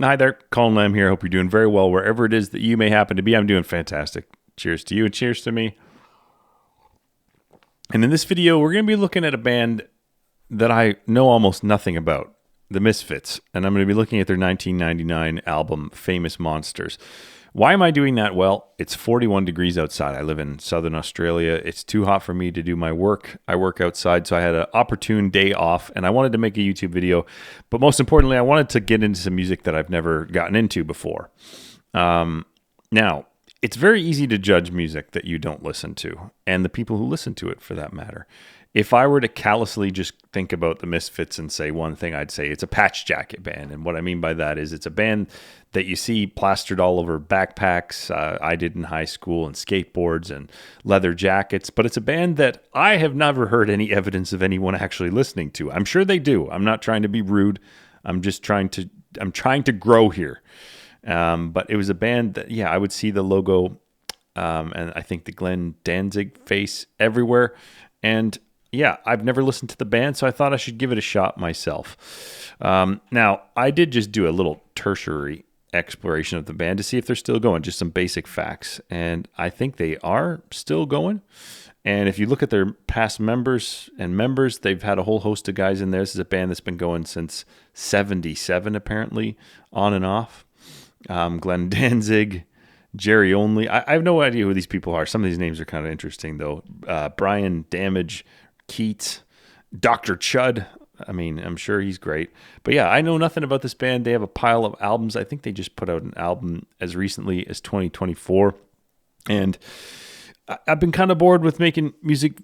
Hi there, Colin Lamb here. Hope you're doing very well wherever it is that you may happen to be. I'm doing fantastic. Cheers to you and cheers to me. And in this video, we're going to be looking at a band that I know almost nothing about, the Misfits. And I'm going to be looking at their 1999 album, Famous Monsters. Why am I doing that? Well, it's 41 degrees outside. I live in southern Australia. It's too hot for me to do my work. I work outside, so I had an opportune day off, and I wanted to make a YouTube video. But most importantly, I wanted to get into some music that I've never gotten into before. Now, it's very easy to judge music that you don't listen to, and the people who listen to it, for that matter. If I were to callously just think about the Misfits and say one thing, I'd say it's a patch jacket band. And what I mean by that is it's a band that you see plastered all over backpacks. I did in high school, and skateboards and leather jackets. But it's a band that I have never heard any evidence of anyone actually listening to. I'm sure they do. I'm not trying to be rude. I'm trying to grow here. But it was a band that, I would see the logo and I think the Danzig face everywhere. And I've never listened to the band, so I thought I should give it a shot myself. Now, I did just do a little tertiary exploration of the band to see if they're still going, just some basic facts. And I think they are still going. And if you look at their past members, they've had a whole host of guys in there. This is a band that's been going since 77, apparently, on and off. Glenn Danzig, Jerry Only. I have no idea who these people are. Some of these names are kind of interesting, though. Brian Damage, Keats, Dr. Chud. I mean, I'm sure he's great. But I know nothing about this band. They have a pile of albums. I think they just put out an album as recently as 2024. And I've been kind of bored with making music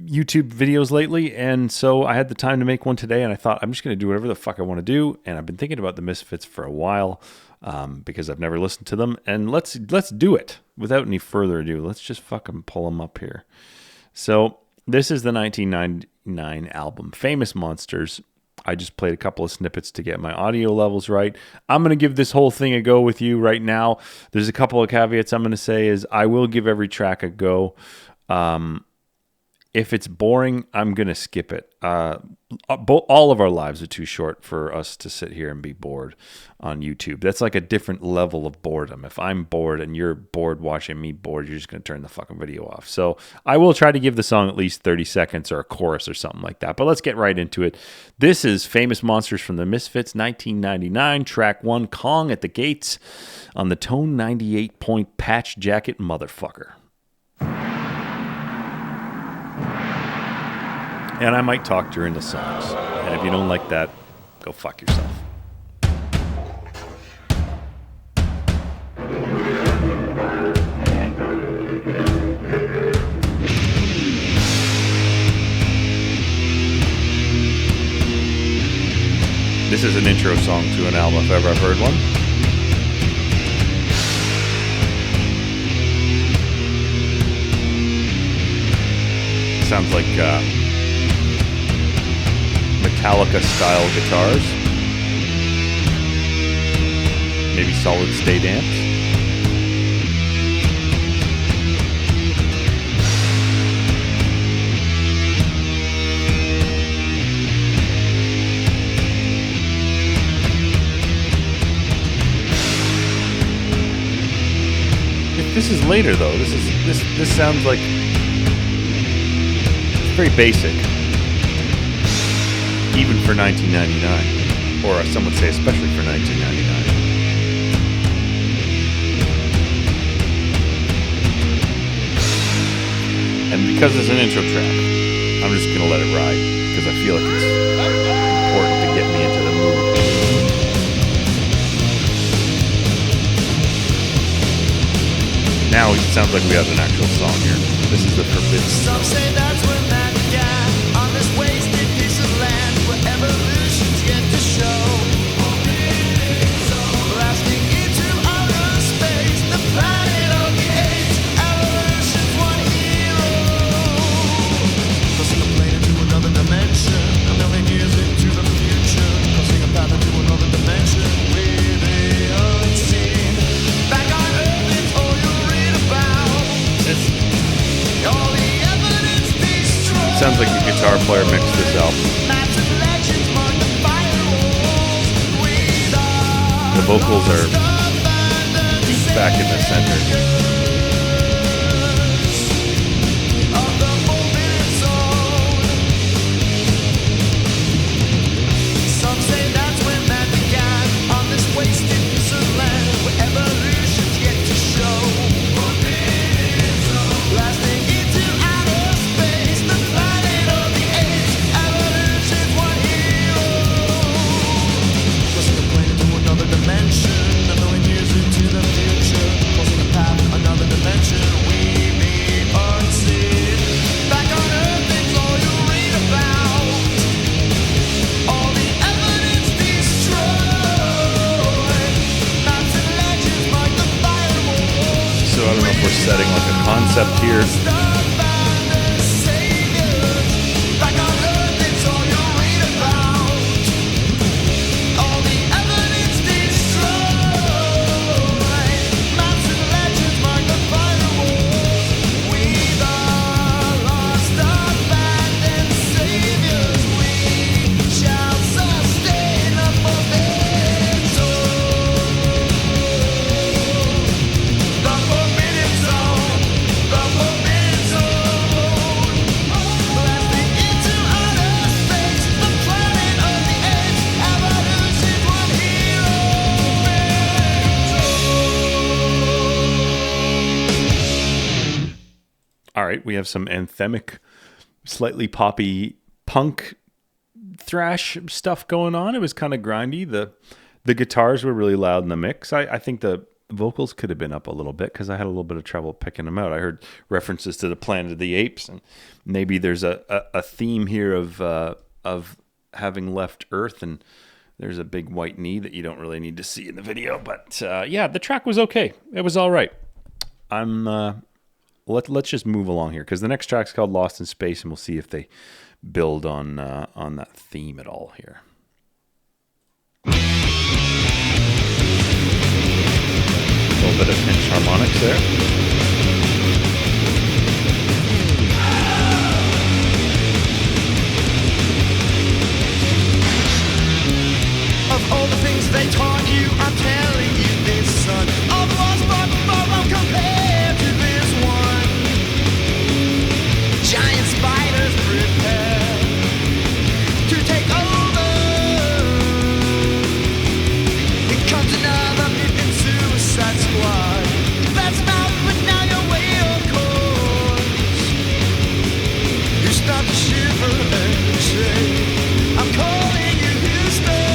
YouTube videos lately. And so I had the time to make one today. And I thought, I'm just going to do whatever the fuck I want to do. And I've been thinking about the Misfits for a while because I've never listened to them. And let's do it without any further ado. Let's just fucking pull them up here. So this is the 1999 album, Famous Monsters. I just played a couple of snippets to get my audio levels right. I'm going to give this whole thing a go with you right now. There's a couple of caveats I'm going to say is I will give every track a go. If it's boring, I'm going to skip it. All of our lives are too short for us to sit here and be bored on YouTube. That's like a different level of boredom. If I'm bored and you're bored watching me bored, you're just going to turn the fucking video off. So I will try to give the song at least 30 seconds or a chorus or something like that. But let's get right into it. This is Famous Monsters from the Misfits, 1999, track 1, Kong at the Gates, on the Tone 98-point patch jacket motherfucker. And I might talk during the songs. And if you don't like that, go fuck yourself. This is an intro song to an album if ever I've heard one. Sounds like Metallica-style guitars. Maybe solid-state amps. This is later, though. This sounds like it's very basic. Even for 1999, or some would say especially for 1999. And because it's an intro track, I'm just going to let it ride, because I feel like it's important to get me into the mood. Now it sounds like we have an actual song here. This is the Forbidden Zone. Some say that's where man began, on this wasted piece of land where evolution's yet to show. Blasting into outer space, the planet of the apes, evolution's one hero. Crossing a plane into another dimension, a million years into the future. Crossing a path into another dimension with the unseen. Back on Earth, it's all you read about. All the evidence destroyed. Sounds like a guitar player mixed this album. Massive legends mark the firewalls. We are the vocals are deep back in the center. Setting like a concept here. All right, we have some anthemic, slightly poppy punk thrash stuff going on. It was kind of grindy. The guitars were really loud in the mix. I think the vocals could have been up a little bit because I had a little bit of trouble picking them out. I heard references to the Planet of the Apes, and maybe there's a theme here of having left Earth, and there's a big white knee that you don't really need to see in the video. But yeah, the track was okay. It was all right. Let's just move along here because the next track's called Lost in Space, and we'll see if they build on that theme at all here. A little bit of pinch harmonics there. Of all the things they taught you, I'm telling you this, son. All the ones brought before compared to this one. Giant spiders prepare to take over. Here comes another mutant suicide squad. That's not, but now you're way on course. You start to shiver and say, I'm calling you Houston.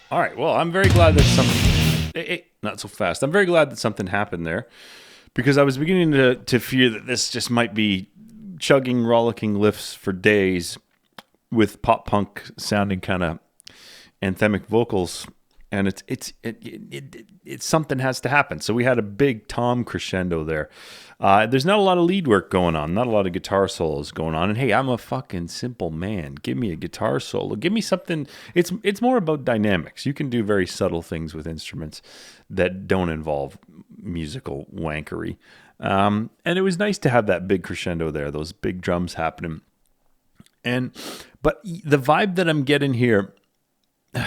All right, well, I'm very glad that something... not so fast. I'm very glad that something happened there because I was beginning to fear that this just might be chugging, rollicking lifts for days with pop-punk sounding kind of anthemic vocals and it's something has to happen. So we had a big tom crescendo there. There's not a lot of lead work going on, not a lot of guitar solos going on. And hey, I'm a fucking simple man. Give me a guitar solo. Give me something. It's more about dynamics. You can do very subtle things with instruments that don't involve musical wankery. And it was nice to have that big crescendo there, those big drums happening. But the vibe that I'm getting here,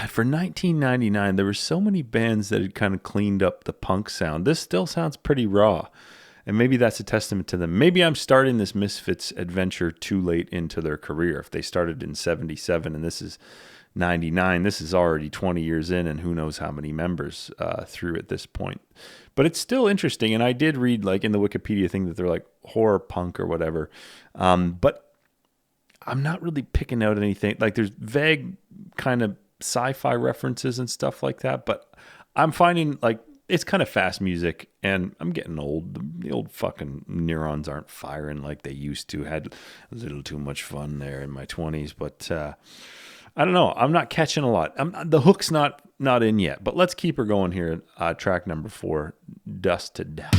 for 1999, there were so many bands that had kind of cleaned up the punk sound. This still sounds pretty raw. And maybe that's a testament to them. Maybe I'm starting this Misfits adventure too late into their career. If they started in 77 and this is 99, this is already 20 years in, and who knows how many members through at this point. But it's still interesting. And I did read like in the Wikipedia thing that they're like horror punk or whatever. But I'm not really picking out anything. Like there's vague kind of sci-fi references and stuff like that. But I'm finding like it's kind of fast music, and I'm getting old. The old fucking neurons aren't firing like they used to. Had a little too much fun there in my 20s, but I don't know. I'm not catching a lot. The hook's not in yet, but let's keep her going here. Track number 4, Dust to Dust.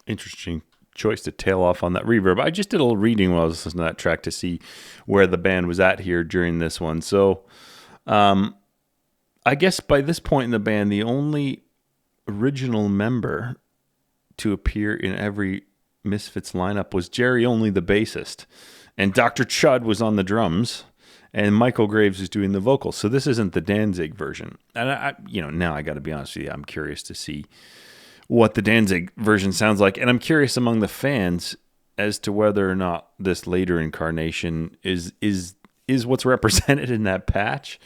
Interesting choice to tail off on that reverb. I just did a little reading while I was listening to that track to see where the band was at here during this one. So I guess by this point in the band, the only original member to appear in every Misfits lineup was Jerry Only, the bassist. And Dr. Chud was on the drums. And Michale Graves is doing the vocals. So this isn't the Danzig version. And now I got to be honest with you, I'm curious to see what the Danzig version sounds like. And I'm curious among the fans as to whether or not this later incarnation is what's represented in that patch.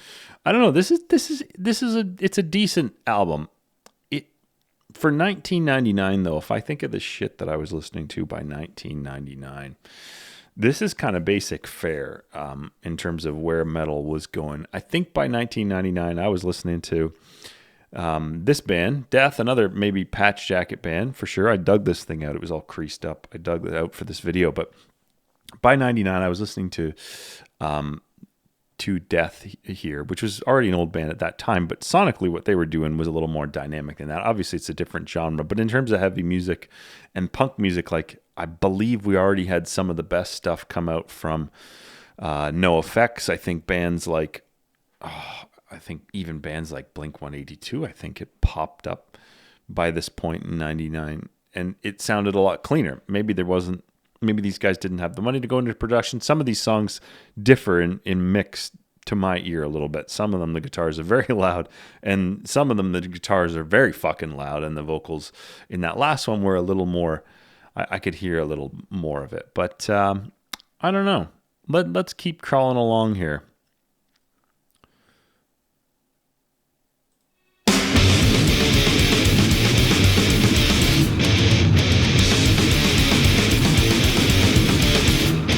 I don't know. It's a decent album. For 1999 though, if I think of the shit that I was listening to by 1999, this is kind of basic fare in terms of where metal was going. I think by 1999 I was listening to This band, Death, another maybe patch jacket band for sure. I dug this thing out. It was all creased up. I dug it out for this video. But by 99, I was listening to Death here, which was already an old band at that time. But sonically, what they were doing was a little more dynamic than that. Obviously, it's a different genre. But in terms of heavy music and punk music, like I believe we already had some of the best stuff come out from No Effects. I think bands like... I think even bands like Blink-182, I think it popped up by this point in 99, and it sounded a lot cleaner. Maybe these guys didn't have the money to go into production. Some of these songs differ in mix to my ear a little bit. Some of them, the guitars are very loud, and some of them, the guitars are very fucking loud, and the vocals in that last one were a little more, I could hear a little more of it. But I don't know. Let's keep crawling along here.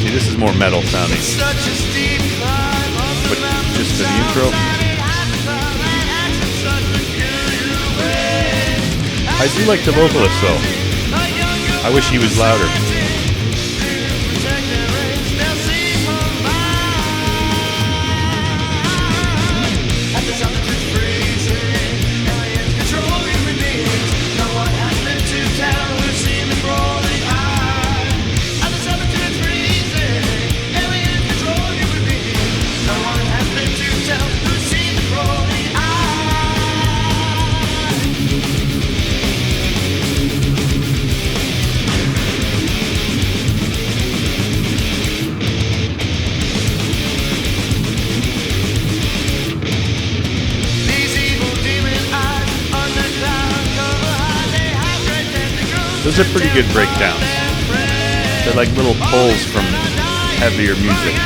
This is more metal sounding, but just the intro. I do like the vocalist though. I wish he was louder. Those are pretty good breakdowns. They're like little pulls from heavier music.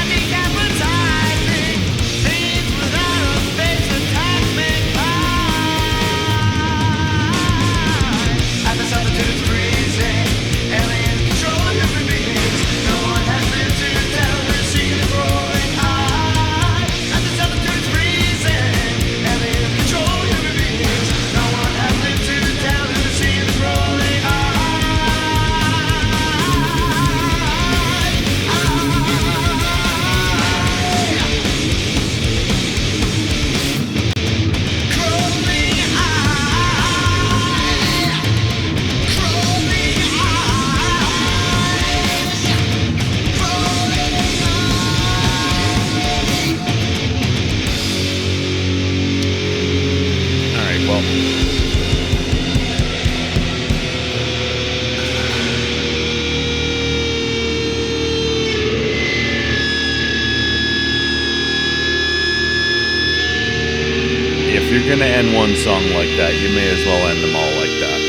If you're going to end one song like that, you may as well end them all like that.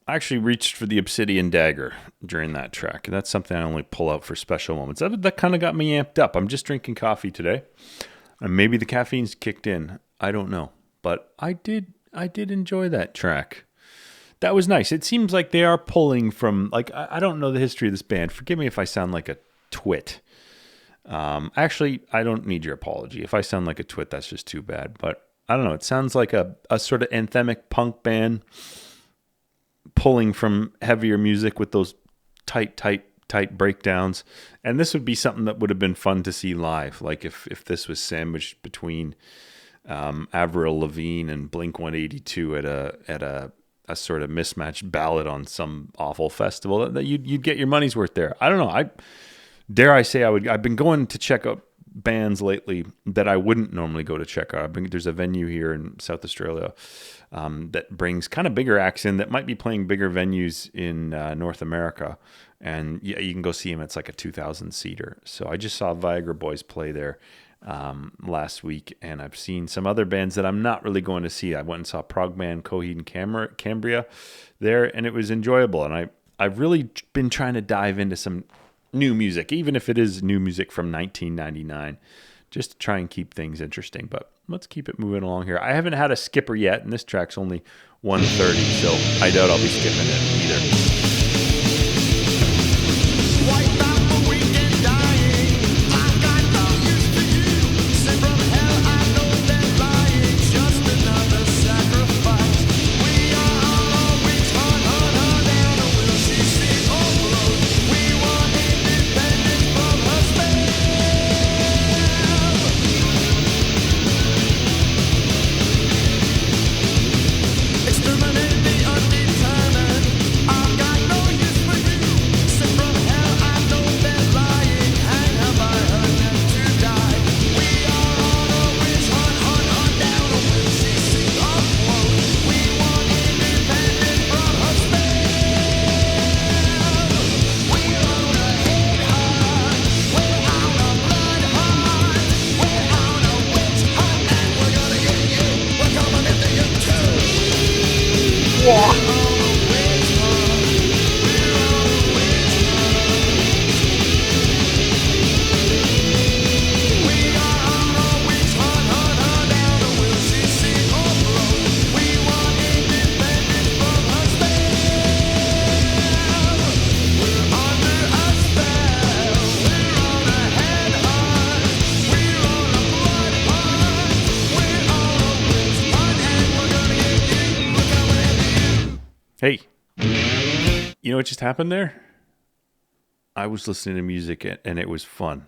I actually reached for the obsidian dagger during that track. That's something I only pull out for special moments. That kind of got me amped up. I'm just drinking coffee today, and maybe the caffeine's kicked in. I don't know, but I did enjoy that track. That was nice. It seems like they are pulling from, like, I don't know the history of this band. Forgive me if I sound like a twit. Actually, I don't need your apology. If I sound like a twit, that's just too bad. But I don't know. It sounds like a sort of anthemic punk band pulling from heavier music with those tight breakdowns. And this would be something that would have been fun to see live. Like if this was sandwiched between Avril Lavigne and Blink-182 at a sort of mismatched ballad on some awful festival, that you'd get your money's worth there. I don't know. Dare I say I've been going to check out bands lately that I wouldn't normally go to check out. There's a venue here in South Australia that brings kind of bigger acts in that might be playing bigger venues in North America. And yeah, you can go see them. It's like a 2,000-seater. So I just saw Viagra Boys play there last week, and I've seen some other bands that I'm not really going to see. I went and saw prog band Coheed and Cambria there, and it was enjoyable. And I've really been trying to dive into some new music, even if it is new music from 1999, just to try and keep things interesting. But let's keep it moving along here. I haven't had a skipper yet, and this track's only 1:30, so I doubt I'll be skipping it either. Wipe out the weekend dying. I got the Hey, you know what just happened there? I was listening to music and it was fun.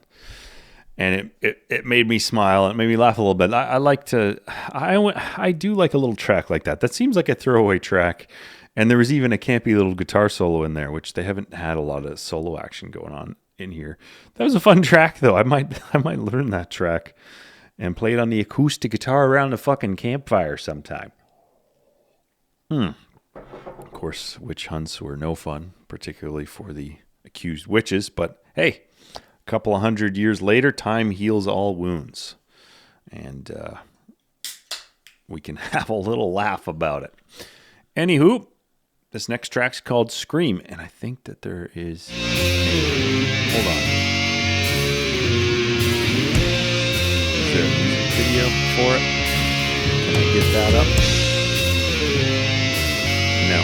And it made me smile. It made me laugh a little bit. I do like a little track like that. That seems like a throwaway track. And there was even a campy little guitar solo in there, which they haven't had a lot of solo action going on in here. That was a fun track, though. I might learn that track and play it on the acoustic guitar around the fucking campfire sometime. Of course, witch hunts were no fun, particularly for the accused witches. But hey, a couple of 100 years later, time heals all wounds. And we can have a little laugh about it. Anywho, this next track's called Scream, and I think that there is... Hold on. Is there a music video for it? Can I get that up? No.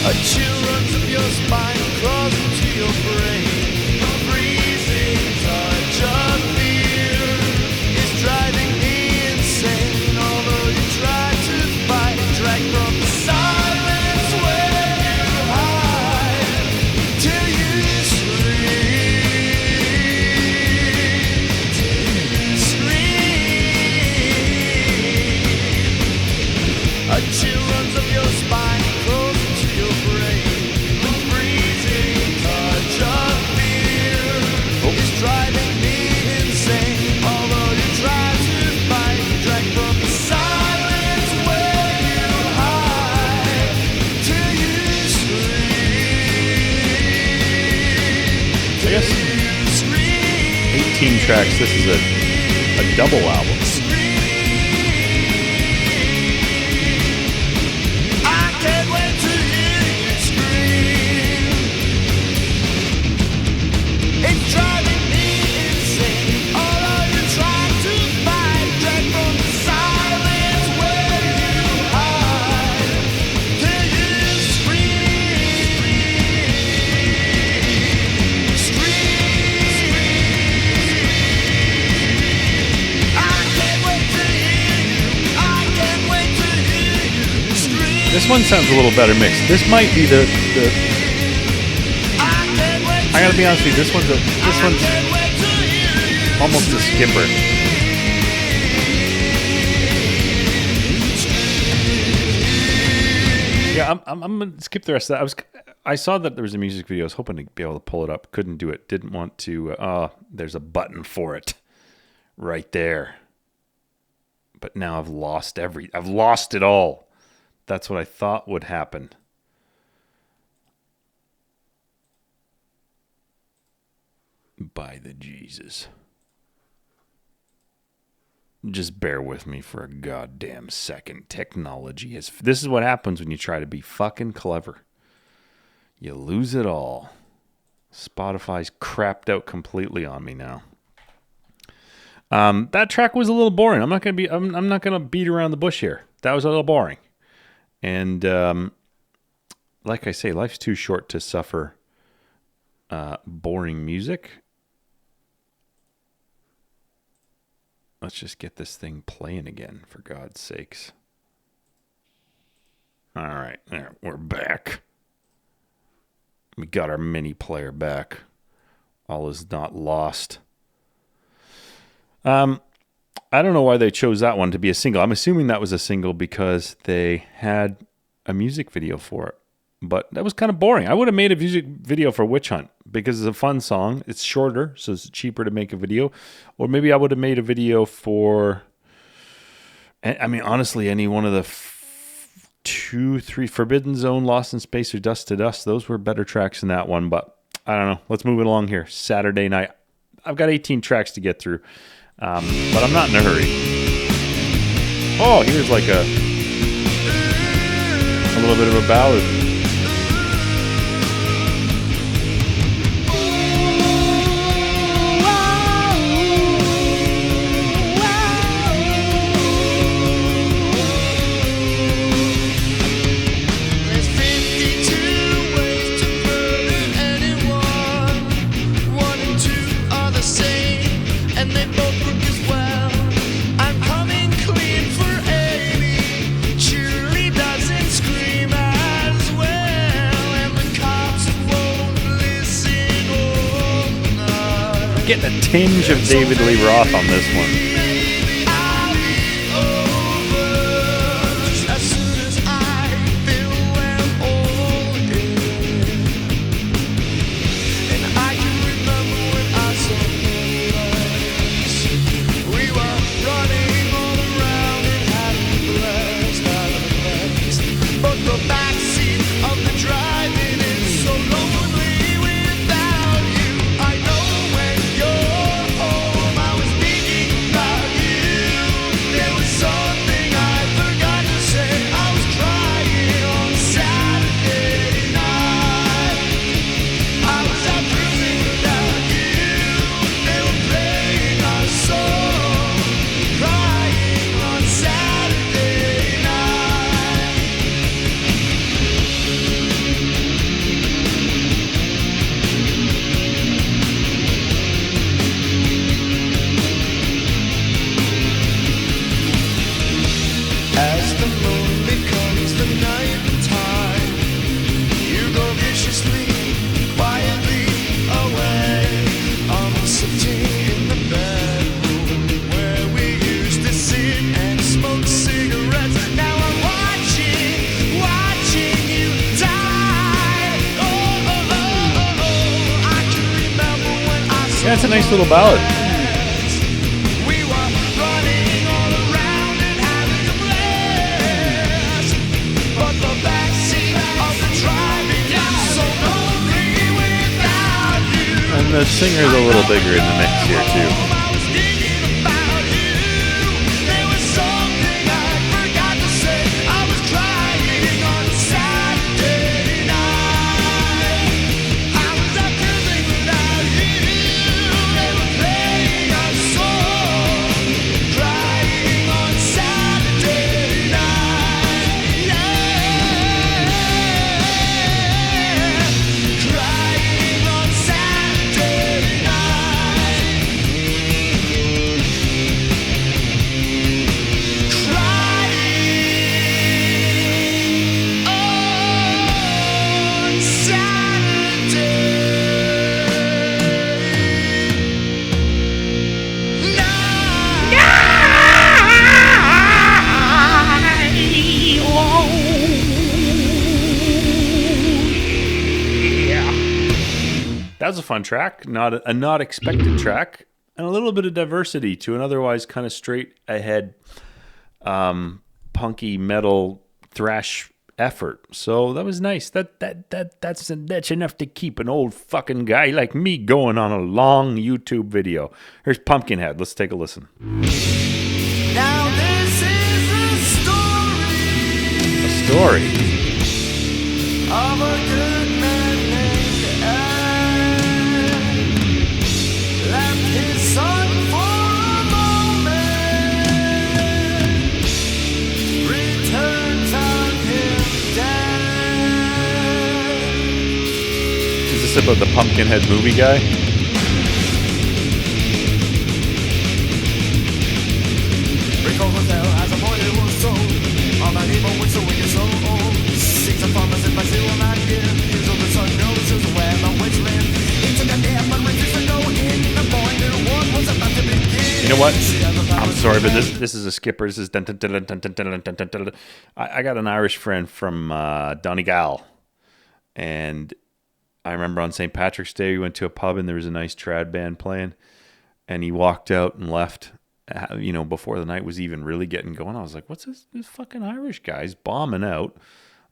A chill runs up your spine, crawls into your brain. A freezing touch of fear is driving me insane. Although you try to fight, drag from the silence where you hide till you scream. A chill runs up your spine. I guess 18 tracks. This is a double album. I can't wait to hear you scream. It's driving me insane. Although you try to fight, drag from the silence where you hide till you This one sounds a little better mixed. This might be the I gotta be honest with you, this one's almost a skipper. Yeah, I'm gonna skip the rest of that. I saw that there was a music video. I was hoping to be able to pull it up. Couldn't do it. Didn't want to. There's a button for it right there. But now I've lost it all. That's what I thought would happen. By the Jesus. Just bear with me for a goddamn second. Technology is... This is what happens when you try to be fucking clever. You lose it all. Spotify's crapped out completely on me now. That track was a little boring. I'm not gonna beat around the bush here. That was a little boring. And like I say, life's too short to suffer boring music. Let's just get this thing playing again, for God's sakes. All right, there, we're back. We got our mini player back. All is not lost. I don't know why they chose that one to be a single. I'm assuming that was a single because they had a music video for it. But that was kind of boring. I would have made a music video for Witch Hunt because it's a fun song. It's shorter, so it's cheaper to make a video. Or maybe I would have made a video for... I mean, honestly, any one of the 2, 3, Forbidden Zone, Lost in Space, or Dust to Dust, those were better tracks than that one. But I don't know. Let's move it along here. Saturday night. I've got 18 tracks to get through. But I'm not in a hurry. Oh, here's like a little bit of a ballad. getting a tinge of David Lee Roth on this one. That's a nice little ballad. And the singer's a little bigger in the mix here too. That was a fun track, not expected track, and a little bit of diversity to an otherwise kind of straight ahead, punky metal thrash effort. So that was nice. That's enough to keep an old fucking guy like me going on a long YouTube video. Here's Pumpkinhead. Let's take a listen. Now this is a story of a good man named Ed. Left his son for a moment, returned, found him dead. Is this about the Pumpkinhead movie guy? As a boy who was told, on an evil which the wicked so old. Sings a promise if I see will not give. His older son knows who's where the witch live. Into the damn but refused to go in. The boy knew what was about to begin. You know what? I'm sorry, but this is a skipper. This is I got an Irish friend from Donegal, and I remember on St. Patrick's Day we went to a pub and there was a nice trad band playing, and he walked out and left. You know, before the night was even really getting going. I was like, what's this fucking Irish guy's bombing out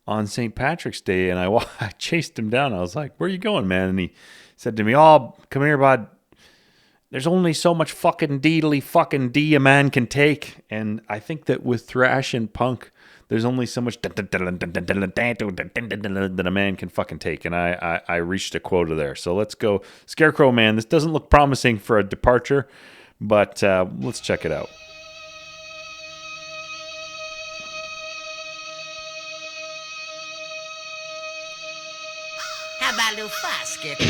on St. Patrick's Day? And I chased him down. I was like, where are you going, man? And he said to me, oh, come here, bud. There's only so much fucking deedly fucking D a man can take. And I think that with thrash and punk, there's only so much that a man can fucking take. And I reached a quota there. So let's go. Scarecrow Man, this doesn't look promising for a departure. But let's check it out. How about a little fast, Scarecrow?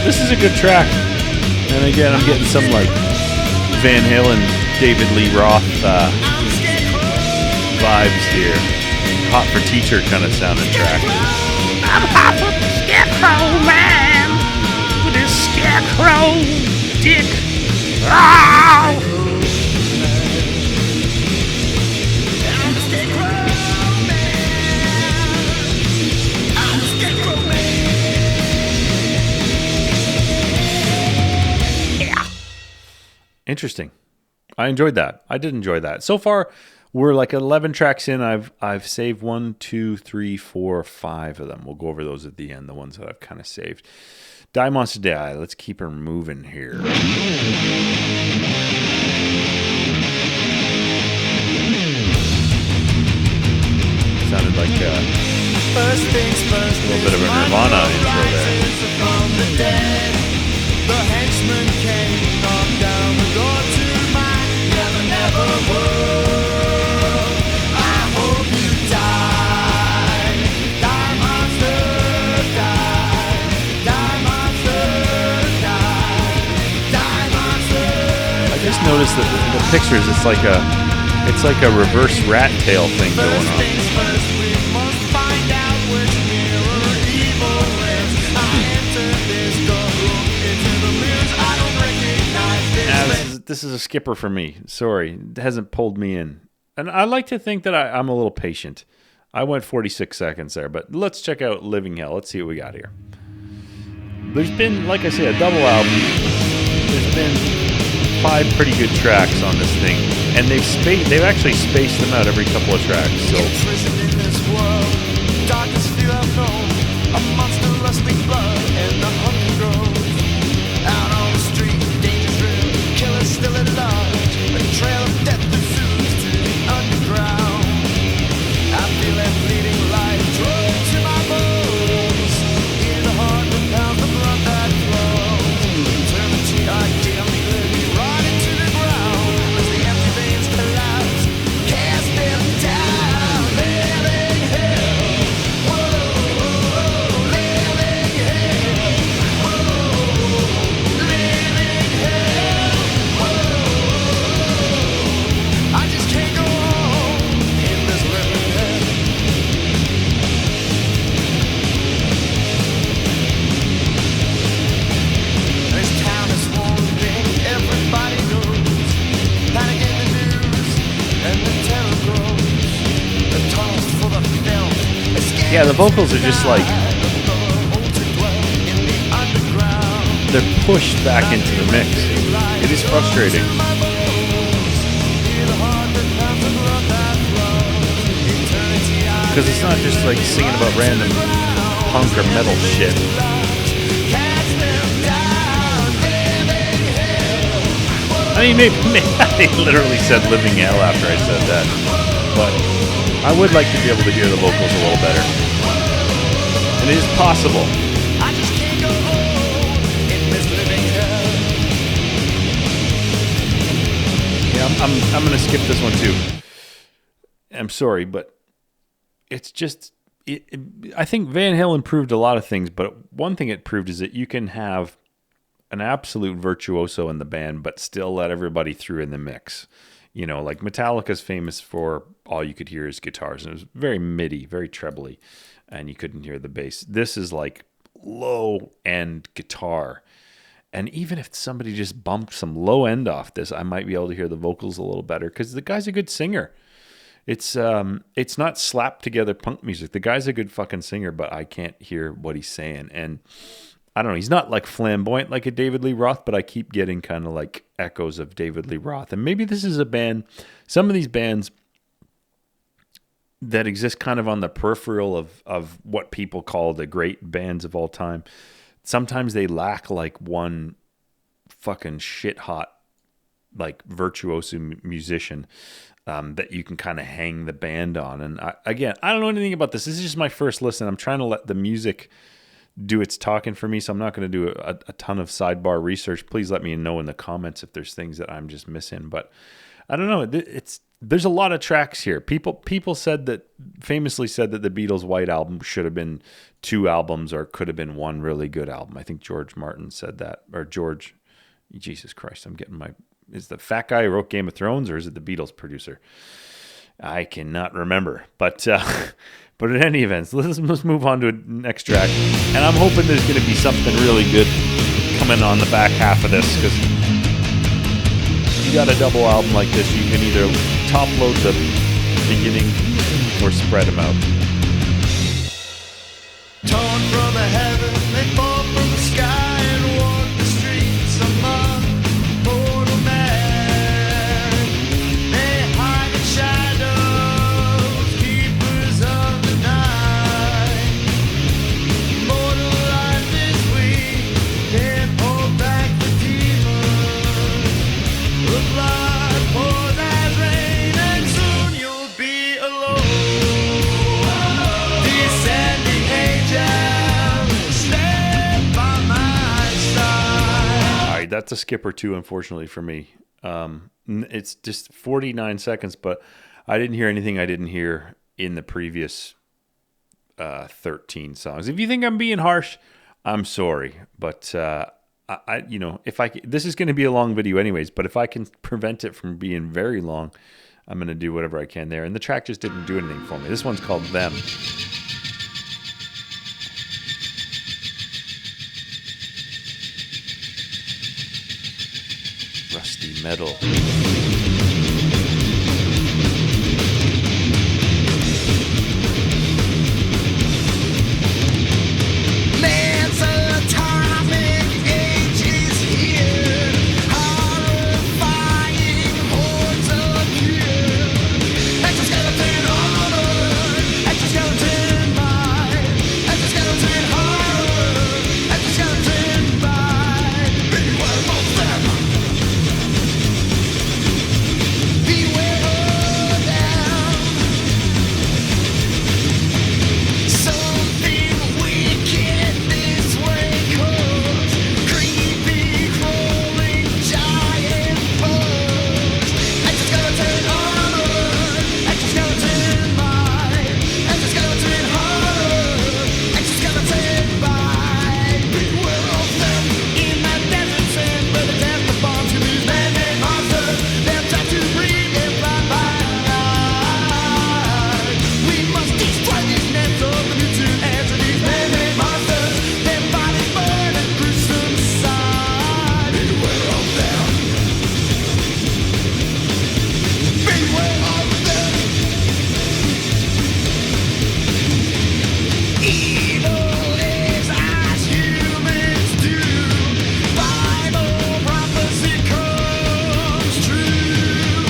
This is a good track. And again, I'm getting some like Van Halen, David Lee Roth vibes here. Hot for Teacher kind of sounding track. I'm hot for the scarecrow man with his scarecrow dick. Oh! Interesting. I enjoyed that. I did enjoy that. So far, we're like 11 tracks in. I've saved 1, 2, 3, 4, 5 of them. We'll go over those at the end, the ones that I've kind of saved. Die Monster Die. Let's keep her moving here. Sounded like First things first, a little bit of a Nirvana intro there. The henchman came, knocked down the door to my never world. I hope you die, die monster, die, die monster, die, die monster. I just noticed that in the pictures, it's like a reverse rat tail thing going First on. things first, we must find out which mirror evil is. I entered this door into the mirrors. I don't recognize this. This is a skipper for me. Sorry, it hasn't pulled me in. And I like to think that I'm a little patient. I went 46 seconds there, but let's check out Living Hell. Let's see what we got here. There's been, like I say, a double album. There's been 5 pretty good tracks on this thing, and they've actually spaced them out every couple of tracks. So Imprisoned in this world, darkest fear I've known, a monster lusting blood, and the hunger grows. Out on the street, danger's real, killers still at large, a trail of death pursues to the underground. I feel that bleeding light draw to my bones, hear the heart that pounds, the blood that flows. Eternity, I dare me, let me rot into the ground, as the empty veins collapse, cast them down, living hell. Whoa, living hell. Whoa, living hell. Whoa, I just can't go on in this living hell. This town is swarming, everybody knows. Panic in the news, and the terror grows. The tunnels full of filth. Escape yeah, the vocals are just like in the underground. they're pushed back into the mix. It is frustrating. Because it's not just like singing about random punk or metal shit. I mean, maybe I literally said Living Hell after I said that. But I would like to be able to hear the vocals a little better. And it is possible. I just can't go home in this living hell. Yeah, I'm going to skip this one too. I'm sorry, but it's just... I think Van Halen proved a lot of things, but one thing it proved is that you can have an absolute virtuoso in the band, but still let everybody through in the mix. You know, like Metallica's famous for all you could hear is guitars, and it was very MIDI, very trebly, and you couldn't hear the bass. This is like low end guitar, and even if somebody just bumped some low end off this, I might be able to hear the vocals a little better because the guy's a good singer. It's not slapped together punk music. The guy's a good fucking singer, but I can't hear what he's saying. And I don't know, he's not like flamboyant like a David Lee Roth, but I keep getting kind of like echoes of David Lee Roth. And maybe this is a band, some of these bands that exist kind of on the peripheral of what people call the great bands of all time. Sometimes they lack like one fucking shit hot, like virtuoso musician that you can kind of hang the band on. And I don't know anything about this. This is just my first listen. I'm trying to let the music do its talking for me, so I'm not going to do a ton of sidebar research. Please let me know in the comments if there's things that I'm just missing. But I don't know. there's a lot of tracks here. People famously said that the Beatles' White Album should have been 2 albums or could have been one really good album. I think George Martin said that, or George, Jesus Christ, is the fat guy who wrote Game of Thrones, or is it the Beatles producer? I cannot remember, but in any event, let's move on to the next track, and I'm hoping there's going to be something really good coming on the back half of this, because you got a double album like this, you can either top load the beginning or spread them out. Torn from the heaven, they fall from the sky and walk the streets among mortal man. They hide in shadows, keepers of the night. Mortal life is weak, can't hold back the demons. The blood pours as rain, and soon you'll be alone. Descending angels, stand by my side. All right, that's a skip or two, unfortunately, for me. It's just 49 seconds, but I didn't hear anything I didn't hear in the previous 13 songs. If you think I'm being harsh, I'm sorry, but this is going to be a long video anyways, but if I can prevent it from being very long, I'm going to do whatever I can there. And the track just didn't do anything for me. This one's called Them. Rusty metal. Man's atomic age is here. Horrifying hordes appear. Exoskeleton armor, exoskeleton mind, exoskeleton horror, exoskeleton mind. Beware of them. Beware of them. Something wicked this way comes. Creepy, crawling giant bugs. Exoskeleton armor, exoskeleton mind, exoskeleton horror, exoskeleton mind. Beware of them. In that desert sand where the death of bombs to these man-made monsters. They'll try to breathe and fly by night. We must destroy these nets of the mutant ants and these man-made monsters. Their bodies burn and gruesome sight. Beware of them. Beware of them. Evil is as humans do. Bible prophecy comes true.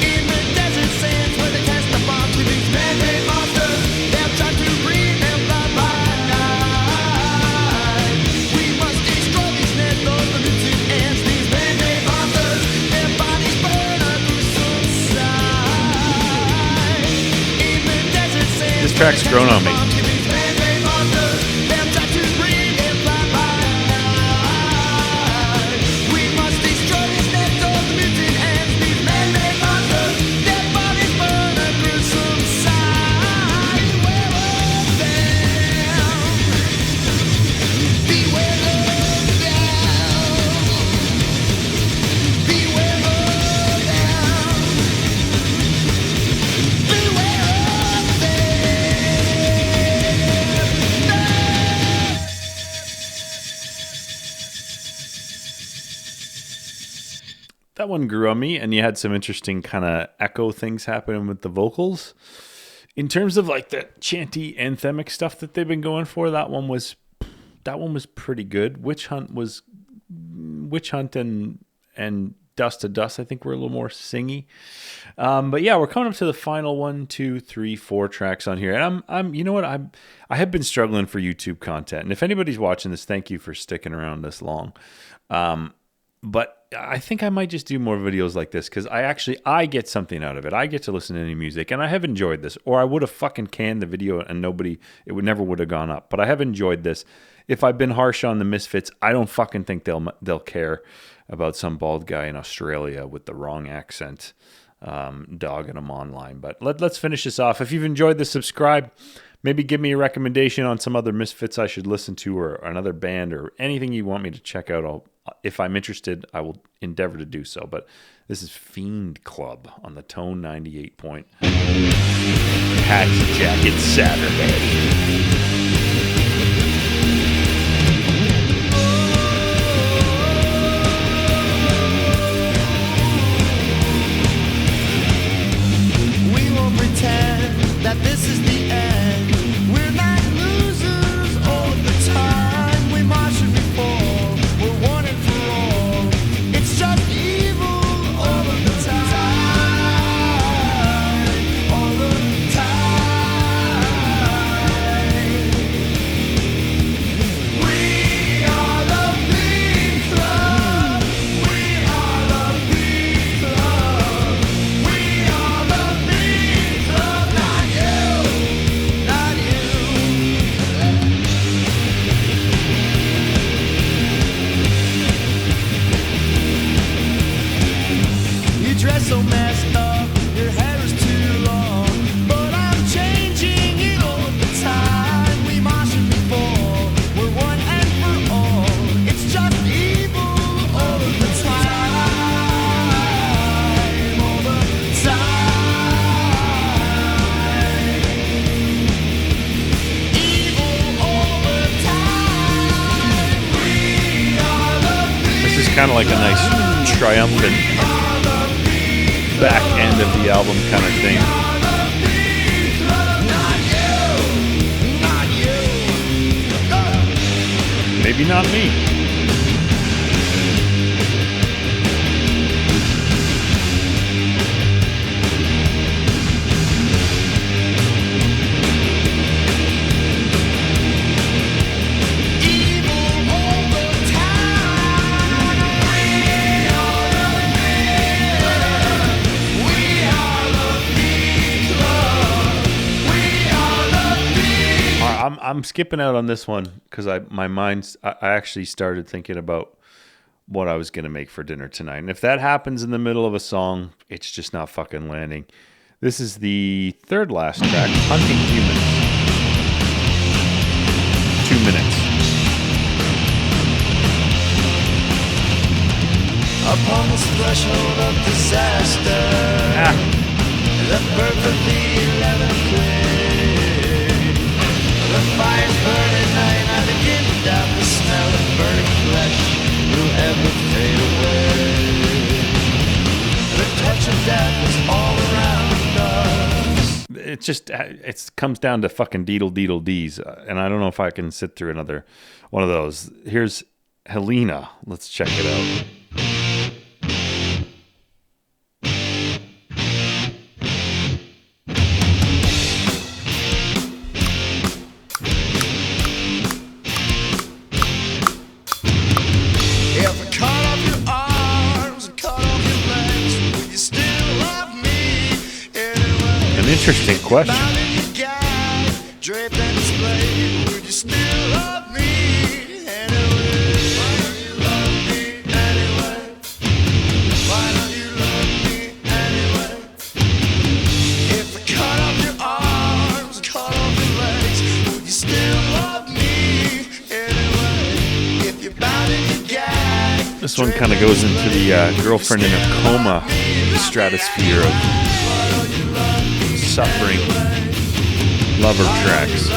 In the desert sands where they test the bombs with these man-made monsters, they'll try to breathe and fly by night. We must destroy these nets of the mutant ants, these man-made monsters. Their bodies burn a gruesome sight. In the desert sands This track's grown on me. That one grew on me, and you had some interesting kind of echo things happening with the vocals. In terms of like the chanty anthemic stuff that they've been going for, that one was pretty good. Witch Hunt and Dust to Dust, I think, were a little more singy. But yeah, we're coming up to the final 1, 2, 3, 4 tracks on here, and I'm you know what, I have been struggling for YouTube content, and if anybody's watching this, thank you for sticking around this long. But I think I might just do more videos like this because I get something out of it. I get to listen to any music, and I have enjoyed this. Or I would have fucking canned the video and it never would have gone up. But I have enjoyed this. If I've been harsh on the Misfits, I don't fucking think they'll care about some bald guy in Australia with the wrong accent. dogging them online. But let's finish this off. If you've enjoyed this, subscribe. Maybe give me a recommendation on some other Misfits I should listen to, or another band, or anything you want me to check out. If I'm interested, I will endeavor to do so. But this is Fiend Club on the Tone 98 point. Khaki Jacket Saturday. That this is the end. We're not losers all the time. We marching before. We're one and for all. It's just evil all of the time. All the time. We are the Big Club. We are the Big Club. We are the Big Club. Not you. Not you. You dress so messed up, your hair is too long, but I'm changing it all the time. We marching before, we're one and for all. It's just evil all of the time, all the time. Evil all the time. We are the This is kind of like a nice triumphant back end of the album kind of thing. Maybe not me. I'm skipping out on this one because I actually started thinking about what I was going to make for dinner tonight. And if that happens in the middle of a song, it's just not fucking landing. This is the third last track, Hunting Humans. 2 minutes. Upon this threshold of disaster, the perfectly 11 clear. The fire's burning night, I begin to doubt the smell of burning flesh will ever fade away. The touch of death is all around us. It comes down to fucking deedle dees, and I don't know if I can sit through another one of those. Here's Helena. Let's check it out. If I cut off your arms and cut off your legs, will you still love me anyway? An interesting question. Bound in your gag, draped and displayed, would you still love me anyway? Why don't you love me anyway? Why don't you love me anyway? If I cut off your arms and cut off your legs, would you still love me anyway? If you're bound in your gag. This one kind of goes into the girlfriend in a coma stratosphere of suffering lover tracks.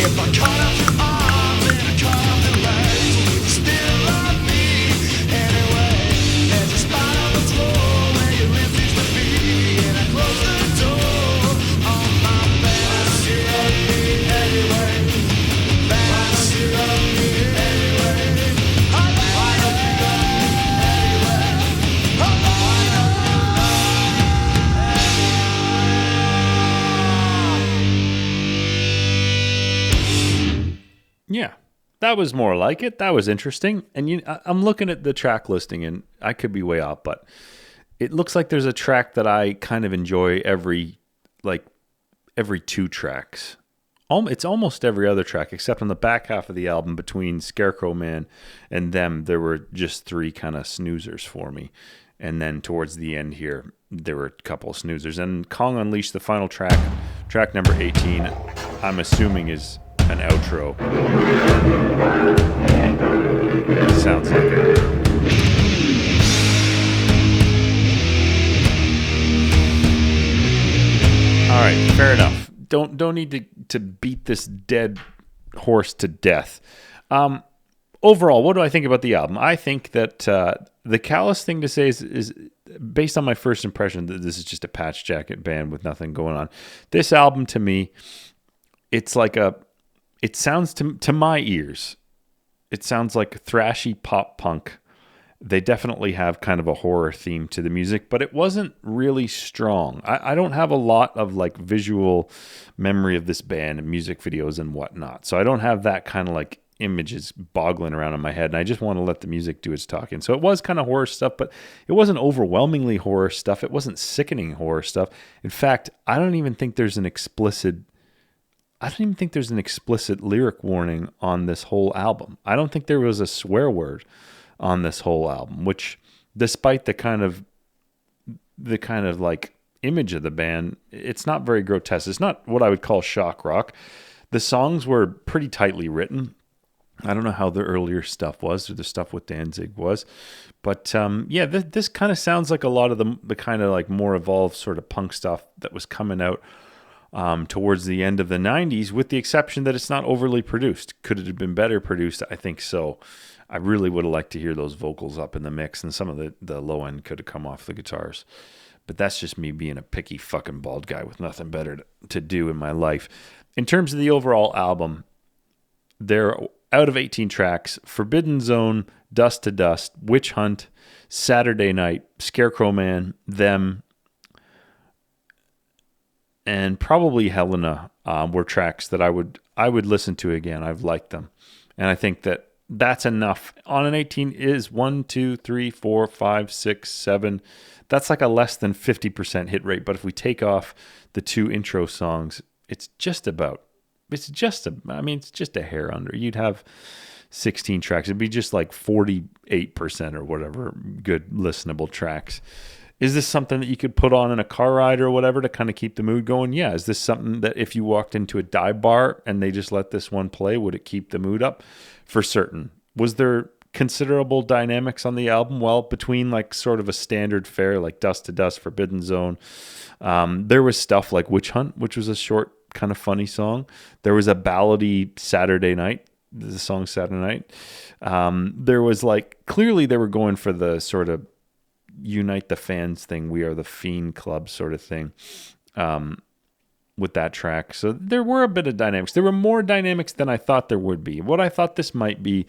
If I cut off your arms and I cut off your legs, will you still love me anyway? There's a spot on the floor where your lips used to be, and I close the door on my bed. You love me anyway. Why don't you love me anyway? Why don't you love me anyway? Why don't you love me anyway? Yeah, that was more like it. That was interesting. And I'm looking at the track listing, and I could be way off, but it looks like there's a track that I kind of enjoy every 2 tracks. It's almost every other track, except on the back half of the album between Scarecrow Man and Them, there were just 3 kind of snoozers for me. And then towards the end here, there were a couple of snoozers. And Kong Unleashed, the final track number 18, I'm assuming is an outro. Sounds like it. All right, fair enough. Don't need to beat this dead horse to death. Overall, what do I think about the album? I think that the callous thing to say is based on my first impression that this is just a patch jacket band with nothing going on. This album to me, it sounds to my ears, it sounds like thrashy pop punk. They definitely have kind of a horror theme to the music, but it wasn't really strong. I don't have a lot of like visual memory of this band and music videos and whatnot. So I don't have that kind of like images boggling around in my head, and I just want to let the music do its talking. So it was kind of horror stuff, but it wasn't overwhelmingly horror stuff. It wasn't sickening horror stuff. In fact, I don't even think there's an explicit lyric warning on this whole album. I don't think there was a swear word on this whole album, which, despite the kind of like image of the band, it's not very grotesque. It's not what I would call shock rock. The songs were pretty tightly written. I don't know how the earlier stuff was, or the stuff with Danzig was, but this kind of sounds like a lot of the kind of like more evolved sort of punk stuff that was coming out towards the end of the 90s, with the exception that it's not overly produced. Could it have been better produced? I think so. I really would have liked to hear those vocals up in the mix, and some of the low end could have come off the guitars. But that's just me being a picky fucking bald guy with nothing better to do in my life. In terms of the overall album, there, out of 18 tracks, Forbidden Zone, Dust to Dust, Witch Hunt, Saturday Night, Scarecrow Man, Them, and probably Helena were tracks that I would listen to again. I've liked them. And I think that's enough. On an 18 is 1, 2, 3, 4, 5, 6, 7. That's like a less than 50% hit rate. But if we take off the 2 intro songs, it's just a hair under. You'd have 16 tracks. It'd be just like 48% or whatever good listenable tracks. Is this something that you could put on in a car ride or whatever to kind of keep the mood going? Yeah. Is this something that if you walked into a dive bar and they just let this one play, would it keep the mood up? For certain. Was there considerable dynamics on the album? Well, between like sort of a standard fare like Dust to Dust, Forbidden Zone, there was stuff like Witch Hunt, which was a short, kind of funny song. There was a ballady Saturday Night, the song Saturday Night. There was like, clearly they were going for the sort of unite the fans thing, We Are the Fiend Club sort of thing with that track. So there were a bit of dynamics. There were more dynamics than I thought there would be. What I thought this might be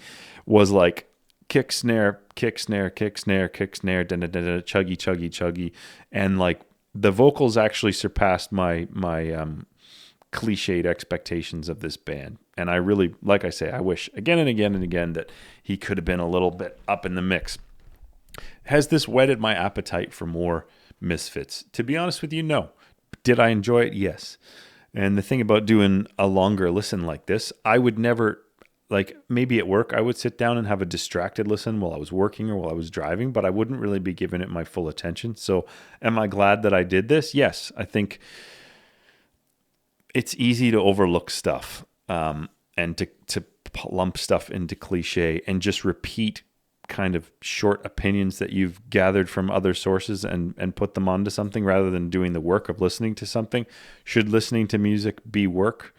was like kick, snare, kick, snare, kick, snare, kick, snare, da-da-da-da, chuggy, chuggy, chuggy. And like the vocals actually surpassed my cliched expectations of this band. And I really, like I say, I wish again and again and again that he could have been a little bit up in the mix. Has this whetted my appetite for more Misfits? To be honest with you, no. Did I enjoy it? Yes. And the thing about doing a longer listen like this, I would never, like maybe at work, I would sit down and have a distracted listen while I was working or while I was driving, but I wouldn't really be giving it my full attention. So am I glad that I did this? Yes. I think it's easy to overlook stuff and to lump stuff into cliche and just repeat kind of short opinions that you've gathered from other sources and put them onto something rather than doing the work of listening to something. Should listening to music be work?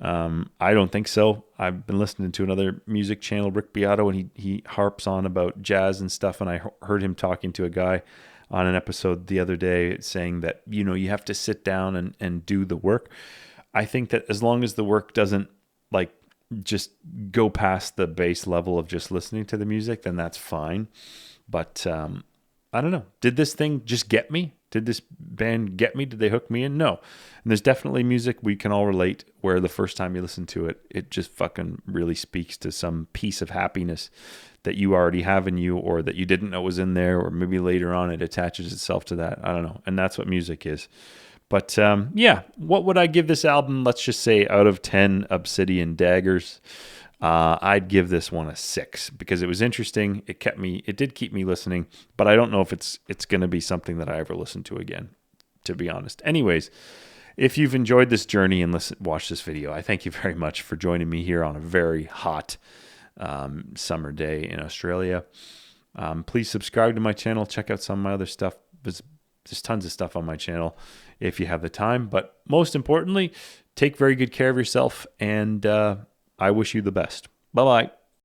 I don't think so. I've been listening to another music channel, Rick Beato, and he harps on about jazz and stuff. And I heard him talking to a guy on an episode the other day saying that, you have to sit down and do the work. I think that as long as the work doesn't like just go past the base level of just listening to the music, then that's fine. But I don't know. Did this thing just get me? Did this band get me? Did they hook me in? No. And there's definitely music we can all relate where the first time you listen to it, it just fucking really speaks to some piece of happiness that you already have in you, or that you didn't know was in there, or maybe later on it attaches itself to that. I don't know. And that's what music is. But yeah, what would I give this album? Let's just say out of 10 Obsidian Daggers, I'd give this one a 6 because it was interesting. It did keep me listening, but I don't know if it's going to be something that I ever listen to again, to be honest. Anyways, if you've enjoyed this journey and watched this video, I thank you very much for joining me here on a very hot summer day in Australia. Please subscribe to my channel. Check out some of my other stuff. There's tons of stuff on my channel if you have the time. But most importantly, take very good care of yourself, and I wish you the best. Bye-bye.